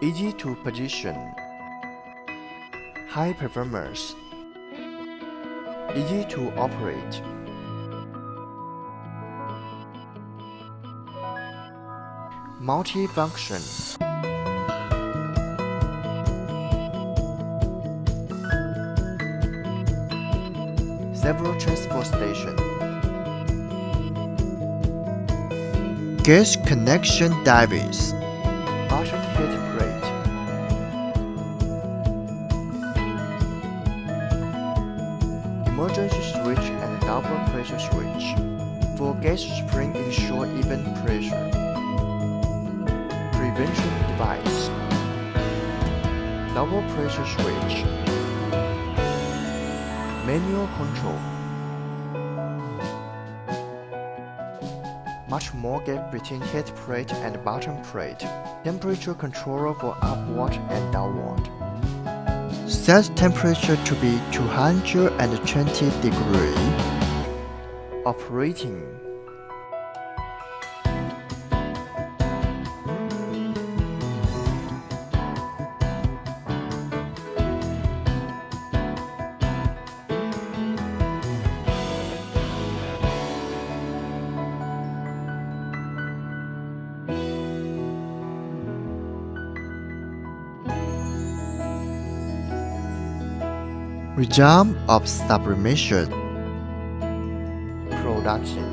Easy to position. High performance. Easy to operate. Multi-function. Several transport stations. Gas connection device. Bottom heat plate. Emergency switch and double pressure switch. For gas spring ensure even pressure. Prevention device. Double pressure switch. Manual control. Much more gap between head plate and bottom plate. Temperature controller for upward and downward. Set temperature to be 220 degrees. Operating. Regime of sublimation. Production.